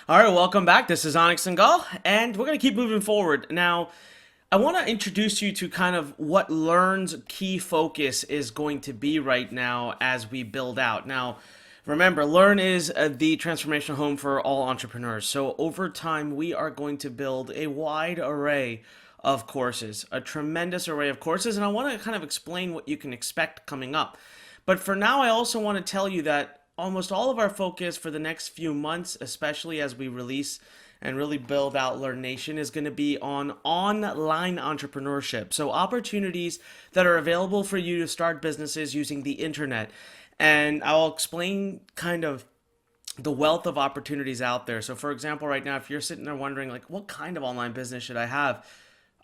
All right, welcome back. This is Anik Singal, and we're going to keep moving forward. Now, I want to introduce you to kind of what Lurn's key focus is going to be right now as we build out. Now, remember, Lurn is the transformational home for all entrepreneurs. So, over time, we are going to build a wide array of courses, a tremendous array of courses, and I want to kind of explain what you can expect coming up. But for now, I also want to tell you that almost all of our focus for the next few months, especially as we release and really build out Lurn Nation, is going to be on online entrepreneurship. So, opportunities that are available for you to start businesses using the internet. And I'll explain kind of the wealth of opportunities out there. So, for example, right now, if you're sitting there wondering, like, what kind of online business should I have?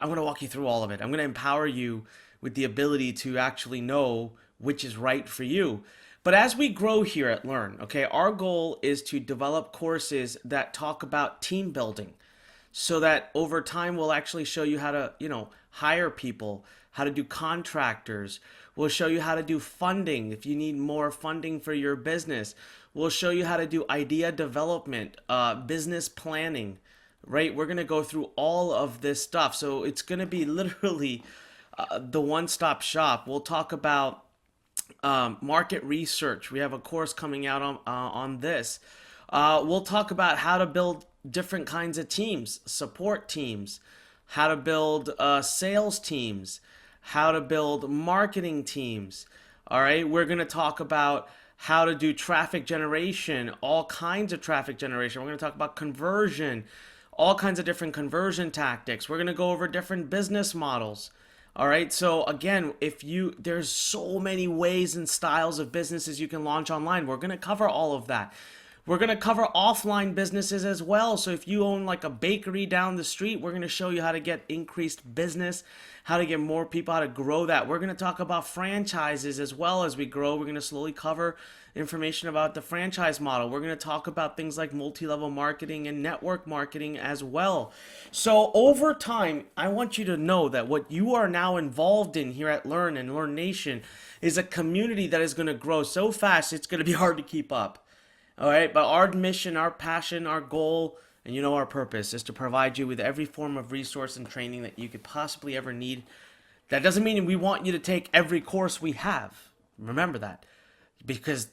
I'm going to walk you through all of it. I'm going to empower you with the ability to actually know which is right for you. But as we grow here at Lurn, okay, our goal is to develop courses that talk about team building so that over time we'll actually show you how to, hire people, how to do contractors. We'll show you how to do funding if you need more funding for your business. We'll show you how to do idea development, business planning, right? We're going to go through all of this stuff. So it's going to be literally the one-stop shop. We'll talk about market research. We have a course coming out on this. We'll talk about how to build different kinds of teams, support teams, how to build sales teams, how to build marketing teams. All right, we're going to talk about how to do traffic generation, all kinds of traffic generation. We're going to talk about conversion, all kinds of different conversion tactics. We're going to go over different business models. All right. So again, there's so many ways and styles of businesses you can launch online. We're going to cover all of that. We're going to cover offline businesses as well. So if you own like a bakery down the street, we're going to show you how to get increased business, how to get more people, how to grow that. We're going to talk about franchises as well as we grow. We're going to slowly cover information about the franchise model. We're going to talk about things like multi-level marketing and network marketing as well. So over time, I want you to know that what you are now involved in here at Lurn and Lurn Nation is a community that is going to grow so fast, it's going to be hard to keep up. All right, but our mission, our passion, our goal, and our purpose is to provide you with every form of resource and training that you could possibly ever need. That doesn't mean we want you to take every course we have. Remember that, because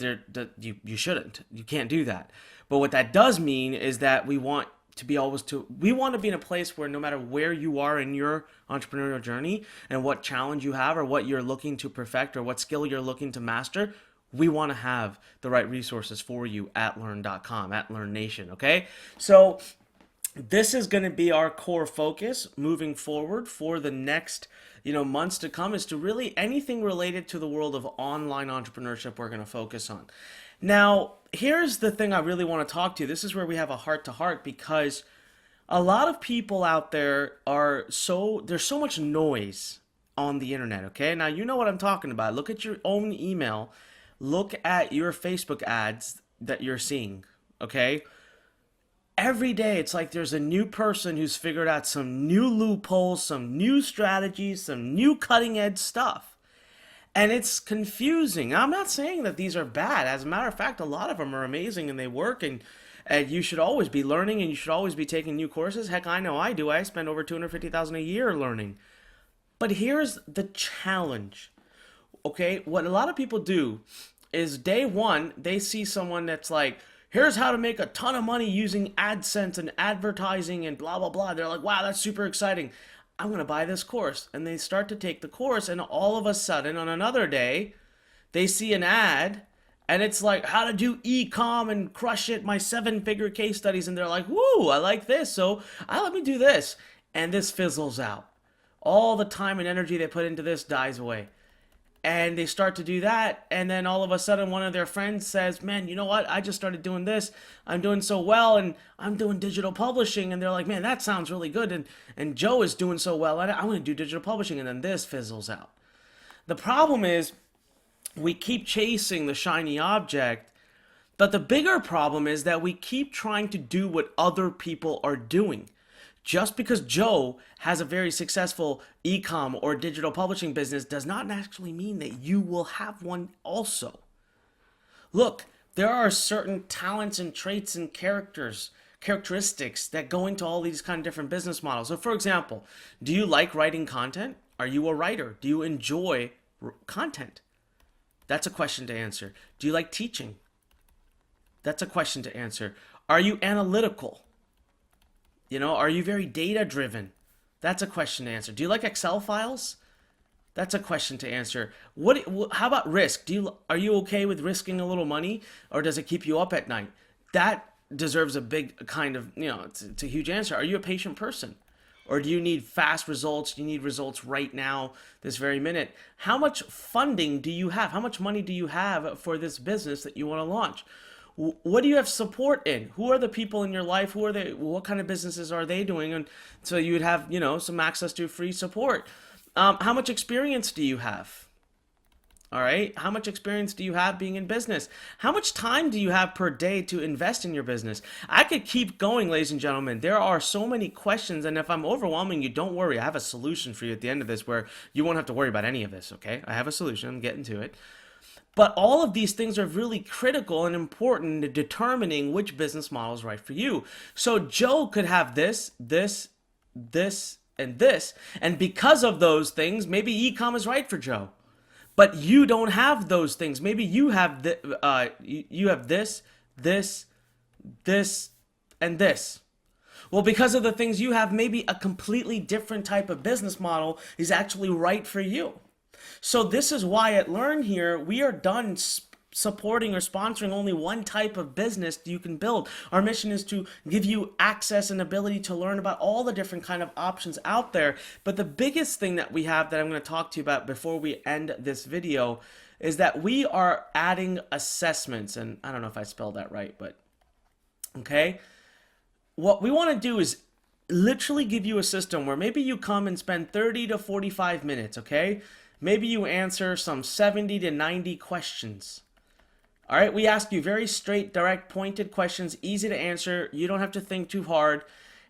you shouldn't. You can't do that. But what that does mean is that we want to be in a place where no matter where you are in your entrepreneurial journey and what challenge you have or what you're looking to perfect or what skill you're looking to master, we want to have the right resources for you at lurn.com, at Lurn Nation, okay? So this is going to be our core focus moving forward for the next, months to come, is to really anything related to the world of online entrepreneurship we're going to focus on. Now, here's the thing I really want to talk to you. This is where we have a heart to heart, because a lot of people out there there's so much noise on the internet, okay? Now, you know what I'm talking about. Look at your own email. Look at your Facebook ads that you're seeing, okay? Every day, it's like there's a new person who's figured out some new loopholes, some new strategies, some new cutting edge stuff. And it's confusing. I'm not saying that these are bad. As a matter of fact, a lot of them are amazing and they work, and you should always be learning and you should always be taking new courses. Heck, I know I do. I spend over $250,000 a year learning. But here's the challenge. Okay, what a lot of people do is day one, they see someone that's like, here's how to make a ton of money using AdSense and advertising and blah, blah, blah. They're like, wow, that's super exciting. I'm going to buy this course. And they start to take the course, and all of a sudden, on another day, they see an ad, and it's like, how to do e-com and crush it, my 7-figure case studies. And they're like, woo, I like this, so let me do this. And this fizzles out. All the time and energy they put into this dies away. And they start to do that, and then all of a sudden one of their friends says, man, you know what, I just started doing this, I'm doing so well, and I'm doing digital publishing. And they're like, man, that sounds really good, and Joe is doing so well, and I'm going to do digital publishing. And then this fizzles out. The problem is we keep chasing the shiny object, but the bigger problem is that we keep trying to do what other people are doing. Just because Joe has a very successful e-com or digital publishing business does not actually mean that you will have one also. Look, there are certain talents and traits and characters, characteristics that go into all these kind of different business models. So for example, do you like writing content? Are you a writer? Do you enjoy content? That's a question to answer. Do you like teaching? That's a question to answer. Are you analytical? Are you very data driven? That's a question to answer. Do you like Excel files? That's a question to answer. How about risk? Are you okay with risking a little money, or does it keep you up at night? That deserves a big kind of, it's a huge answer. Are you a patient person? Or do you need fast results? Do you need results right now, this very minute? How much funding do you have? How much money do you have for this business that you want to launch? What do you have support in? Who are the people in your life? Who are they? What kind of businesses are they doing? And so you would have, some access to free support. How much experience do you have? All right. How much experience do you have being in business? How much time do you have per day to invest in your business? I could keep going, ladies and gentlemen. There are so many questions. And if I'm overwhelming you, don't worry. I have a solution for you at the end of this where you won't have to worry about any of this. Okay. I have a solution. I'm getting to it. But all of these things are really critical and important in determining which business model is right for you. So Joe could have this, and this. And because of those things, maybe e-com is right for Joe. But you don't have those things. Maybe you have you have this, and this. Well, because of the things you have, maybe a completely different type of business model is actually right for you. So this is why at Lurn here, we are done supporting or sponsoring only one type of business you can build. Our mission is to give you access and ability to learn about all the different kind of options out there. But the biggest thing that we have that I'm going to talk to you about before we end this video is that we are adding assessments. And I don't know if I spelled that right, but okay. What we want to do is literally give you a system where maybe you come and spend 30 to 45 minutes, okay? Maybe you answer some 70 to 90 questions. All right, we ask you very straight, direct, pointed questions, easy to answer. You don't have to think too hard.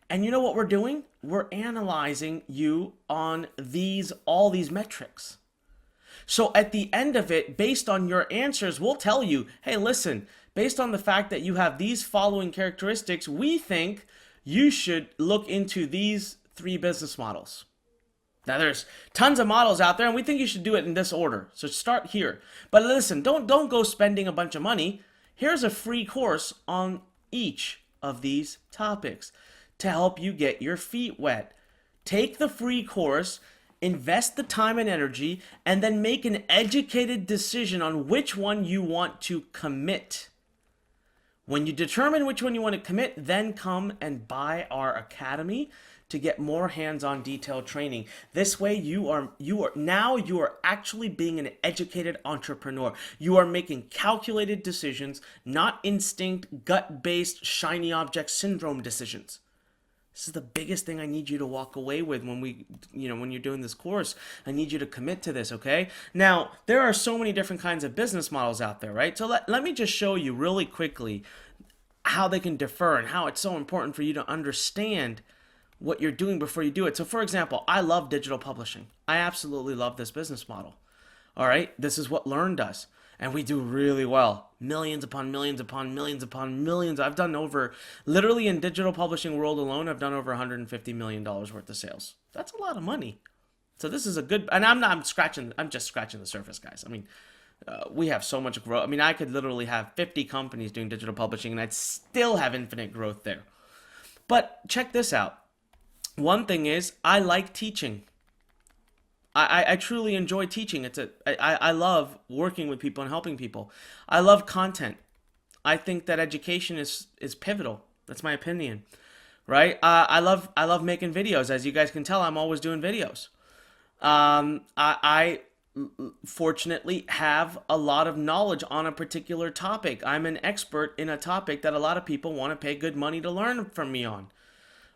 And you know what we're doing? We're analyzing you on all these metrics. So at the end of it, based on your answers, we'll tell you, hey, listen, based on the fact that you have these following characteristics, we think you should look into these 3 business models. Now there's tons of models out there and we think you should do it in this order. So start here. But listen, don't go spending a bunch of money. Here's a free course on each of these topics to help you get your feet wet. Take the free course, invest the time and energy, and then make an educated decision on which one you want to commit. When you determine which one you want to commit, then come and buy our academy to get more hands-on detailed training. This way you are actually being an educated entrepreneur. You are making calculated decisions, not instinct, gut-based, shiny object syndrome decisions. This is the biggest thing I need you to walk away with when you're doing this course. I need you to commit to this, okay? Now, there are so many different kinds of business models out there, right? So let me just show you really quickly how they can differ and how it's so important for you to understand what you're doing before you do it. So for example, I love digital publishing. I absolutely love this business model. All right, this is what Lurn does. And we do really well. Millions upon millions upon millions upon millions. I've done literally in digital publishing world alone, I've done over $150 million worth of sales. That's a lot of money. So this is a good, and I'm just scratching the surface, guys. I mean, we have so much growth. I mean, I could literally have 50 companies doing digital publishing and I'd still have infinite growth there. But check this out. One thing is, I like teaching. I truly enjoy teaching. I love working with people and helping people. I love content. I think that education is pivotal. That's my opinion, right? I love making videos. As you guys can tell, I'm always doing videos. I fortunately have a lot of knowledge on a particular topic. I'm an expert in a topic that a lot of people want to pay good money to learn from me on.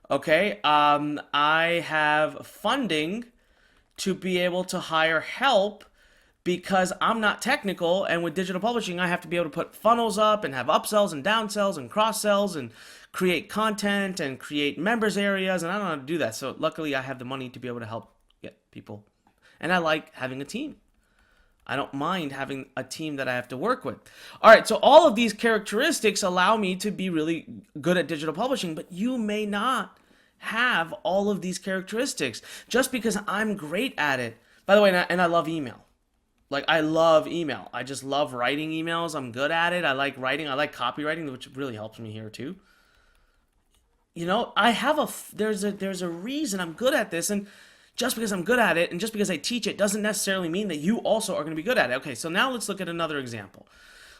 Okay, I have funding to be able to hire help because I'm not technical, and with digital publishing, I have to be able to put funnels up and have upsells and downsells and cross-sells and create content and create members areas, and I don't know how to do that. So luckily, I have the money to be able to help get people, and I like having a team. I don't mind having a team that I have to work with. All right, so all of these characteristics allow me to be really good at digital publishing, but you may not have all of these characteristics just because I'm great at it. By the way, and I love email. Like, I love email. I just love writing emails. I'm good at it. I like writing. I like copywriting, which really helps me here too. I have there's a reason I'm good at this, and just because I'm good at it and just because I teach it doesn't necessarily mean that you also are going to be good at it. Okay, so now let's look at another example.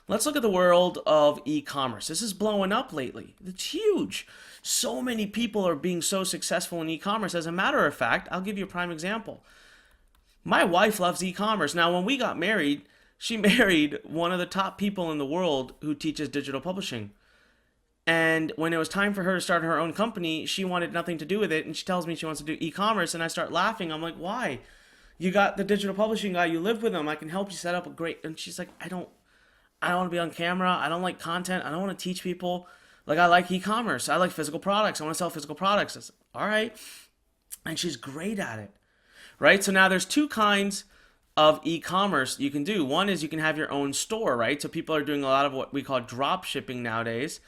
Let's look at the world of e-commerce. This is blowing up lately. It's huge. So many people are being so successful in e-commerce. As a matter of fact, I'll give you a prime example. My wife loves e-commerce. Now, when we got married, she married one of the top people in the world who teaches digital publishing. And when it was time for her to start her own company, she wanted nothing to do with it. And she tells me she wants to do e-commerce. And I start laughing. I'm like, why? You got the digital publishing guy. You live with him. I can help you set up a great. And she's like, I don't want to be on camera. I don't like content. I don't want to teach people. Like, I like e-commerce. I like physical products. I want to sell physical products. I said, all right. And she's great at it. Right? So now there's two kinds of e-commerce you can do. One is you can have your own store, right? So people are doing a lot of what we call drop shipping nowadays.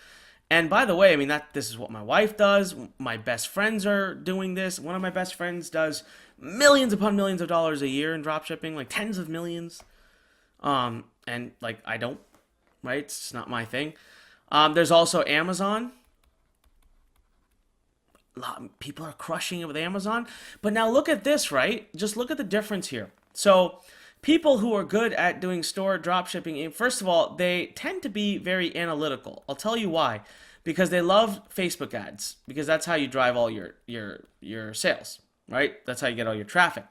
And by the way, I mean, this is what my wife does. My best friends are doing this. One of my best friends does millions upon millions of dollars a year in drop shipping, like tens of millions. And like, I don't, right? It's just not my thing. There's also Amazon. People are crushing it with Amazon. But now look at this, right? Just look at the difference here. So people who are good at doing store drop shipping, first of all, they tend to be very analytical. I'll tell you why. Because they love Facebook ads, because that's how you drive all your sales, right? That's how you get all your traffic.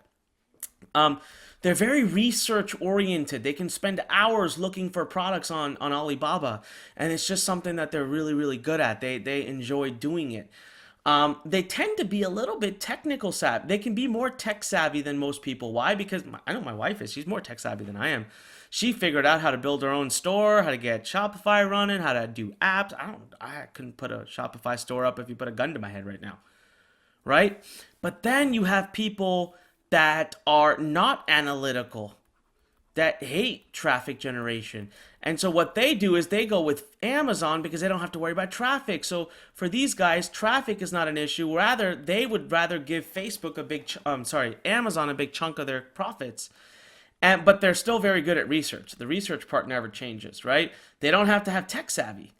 They're very research oriented. They can spend hours looking for products on Alibaba, and it's just something that they're really, really good at. They enjoy doing it. They tend to be a little bit technical savvy. They can be more tech savvy than most people. Why? Because I know my wife is. She's more tech savvy than I am. She figured out how to build her own store, how to get Shopify running, how to do apps. I couldn't put a Shopify store up if you put a gun to my head right now. Right? But then you have people that are not analytical, that hate traffic generation. And so what they do is they go with Amazon because they don't have to worry about traffic. So for these guys, traffic is not an issue. Rather, they would rather give Facebook Amazon a big chunk of their profits. But they're still very good at research. The research part never changes, right? They don't have to have tech savvy.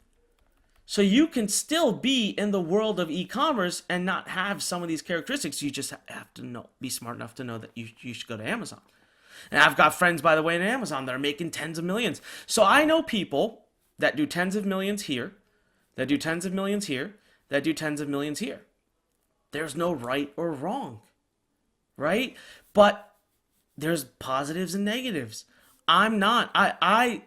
So you can still be in the world of e-commerce and not have some of these characteristics. You just have to be smart enough to know that you should go to Amazon. And I've got friends, by the way, in Amazon that are making tens of millions. So I know people that do tens of millions here, that do tens of millions here, that do tens of millions here. There's no right or wrong, right? But there's positives and negatives. It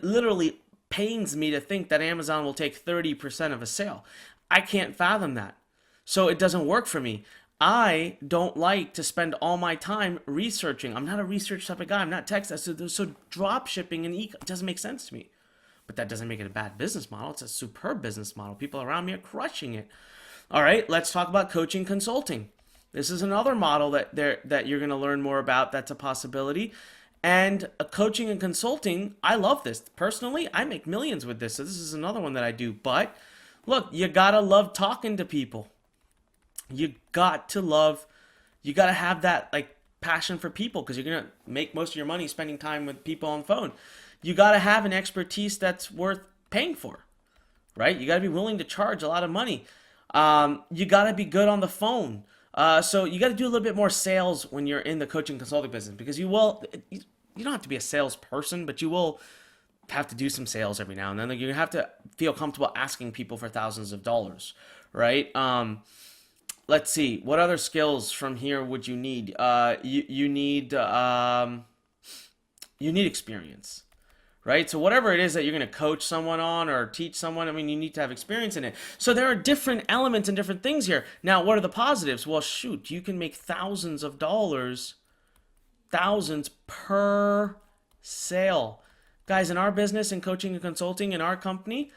literally pains me to think that Amazon will take 30% of a sale. I can't fathom that. So it doesn't work for me. I don't like to spend all my time researching. I'm not a research type of guy. I'm not tech. So drop shipping and it doesn't make sense to me. But that doesn't make it a bad business model. It's a superb business model. People around me are crushing it. All right, let's talk about coaching consulting. This is another model that you're going to learn more about. That's a possibility. And coaching and consulting, I love this. Personally, I make millions with this. So this is another one that I do. But look, you got to love talking to people. You got to have that like passion for people because you're going to make most of your money spending time with people on the phone. You got to have an expertise that's worth paying for, right? You got to be willing to charge a lot of money. You got to be good on the phone. So you got to do a little bit more sales when you're in the coaching consulting business because you don't have to be a salesperson, but you will have to do some sales every now and then. Like, you have to feel comfortable asking people for thousands of dollars, right? Let's see. What other skills from here would you need? You need experience, right? So whatever it is that you're going to coach someone on or teach someone, I mean, you need to have experience in it. So there are different elements and different things here. Now, what are the positives? Well, shoot, you can make thousands of dollars, thousands per sale. Guys, in our business, in coaching and consulting, in our company,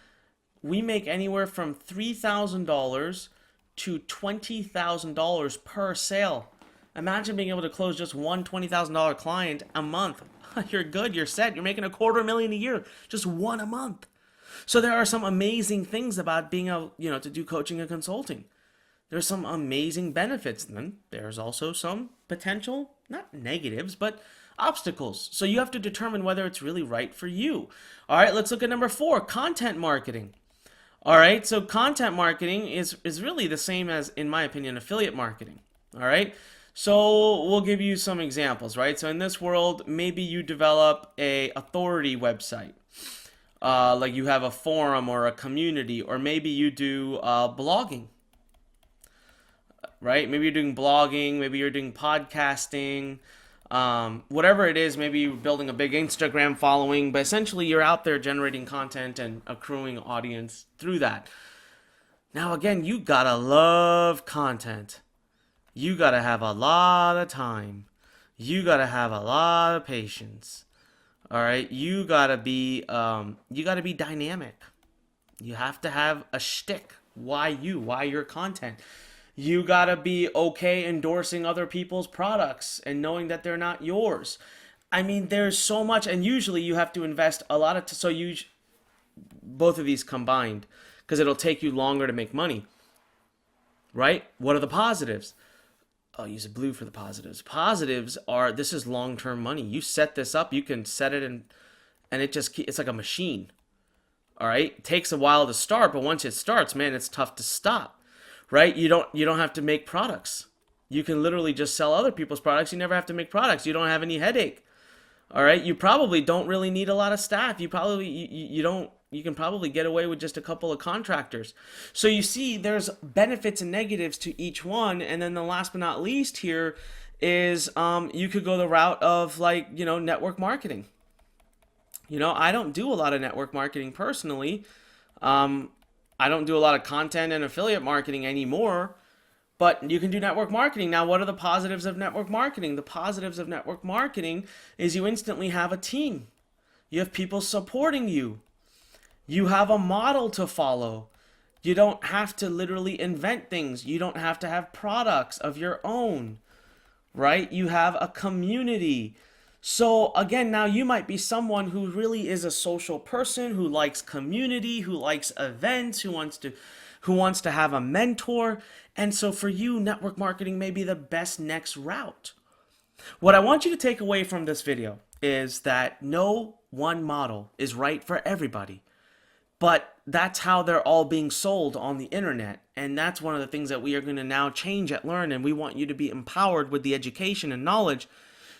we make anywhere from $3,000 to $20,000 per sale. Imagine being able to close just one $20,000 client a month. You're good, you're set, you're making $250,000 a year, just one a month. So there are some amazing things about being able, to do coaching and consulting. There's some amazing benefits. And then there's also some potential, not negatives, but obstacles. So you have to determine whether it's really right for you. All right, let's look at number 4, content marketing. All right, so content marketing is really the same as, in my opinion, affiliate marketing. All right, so we'll give you some examples, right? So in this world, maybe you develop a authority website. Like you have a forum or a community, or maybe you do blogging, right? Maybe you're doing blogging, maybe you're doing podcasting, whatever it is. Maybe you're building a big Instagram following, but essentially you're out there generating content and accruing audience through that. Now, again, you gotta love content. You gotta have a lot of time. You gotta have a lot of patience. All right, you gotta be dynamic. You have to have a shtick. Why your content? You gotta be okay endorsing other people's products and knowing that they're not yours. I mean, there's so much, and usually you have to invest a lot of. Both of these combined, because it'll take you longer to make money. Right? What are the positives? I'll use a blue for the positives. Positives are, this is long-term money. You set this up, you can set it in, and it's like a machine. All right? It takes a while to start, but once it starts, man, it's tough to stop. Right? You don't have to make products. You can literally just sell other people's products. You never have to make products. You don't have any headache. All right? You probably don't really need a lot of staff. You can probably get away with just a couple of contractors. So you see, there's benefits and negatives to each one. And then the last but not least here is you could go the route of network marketing. I don't do a lot of network marketing personally. I don't do a lot of content and affiliate marketing anymore, but you can do network marketing. Now, what are the positives of network marketing? The positives of network marketing is you instantly have a team. You have people supporting you. You have a model to follow. You don't have to literally invent things. You don't have to have products of your own, right? You have a community. So again, now you might be someone who really is a social person, who likes community, who likes events, who wants to have a mentor. And so for you, network marketing may be the best next route. What I want you to take away from this video is that no one model is right for everybody. But that's how they're all being sold on the internet. And that's one of the things that we are going to now change at Lurn. And we want you to be empowered with the education and knowledge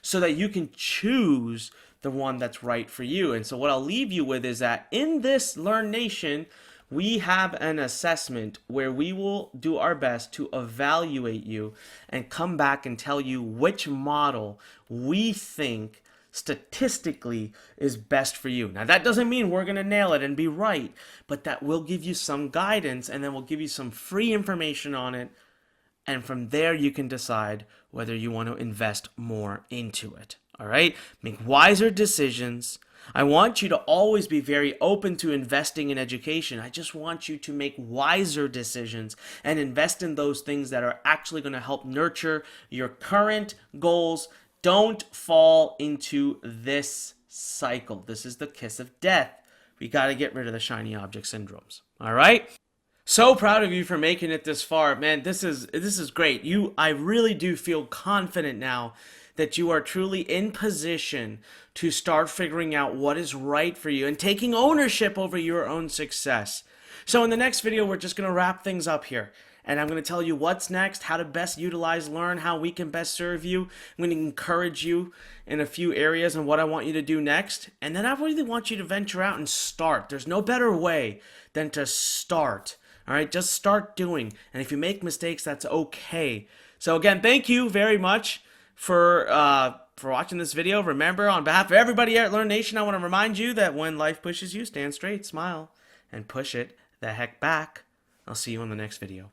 so that you can choose the one that's right for you. And so what I'll leave you with is that in this Lurn Nation, we have an assessment where we will do our best to evaluate you and come back and tell you which model we think statistically is best for you. Now, that doesn't mean we're going to nail it and be right, but that will give you some guidance, and then we'll give you some free information on it. And from there, you can decide whether you want to invest more into it. All right? Make wiser decisions. I want you to always be very open to investing in education. I just want you to make wiser decisions and invest in those things that are actually going to help nurture your current goals. Don't fall into this cycle. This is the kiss of death. We got to get rid of the shiny object syndromes. All right? So proud of you for making it this far. Man, this is great. I really do feel confident now that you are truly in position to start figuring out what is right for you and taking ownership over your own success. So in the next video, we're just going to wrap things up here. And I'm going to tell you what's next, how to best utilize Lurn, how we can best serve you. I'm going to encourage you in a few areas and what I want you to do next. And then I really want you to venture out and start. There's no better way than to start. All right, just start doing. And if you make mistakes, that's okay. So again, thank you very much for watching this video. Remember, on behalf of everybody here at Lurn Nation, I want to remind you that when life pushes you, stand straight, smile, and push it the heck back. I'll see you on the next video.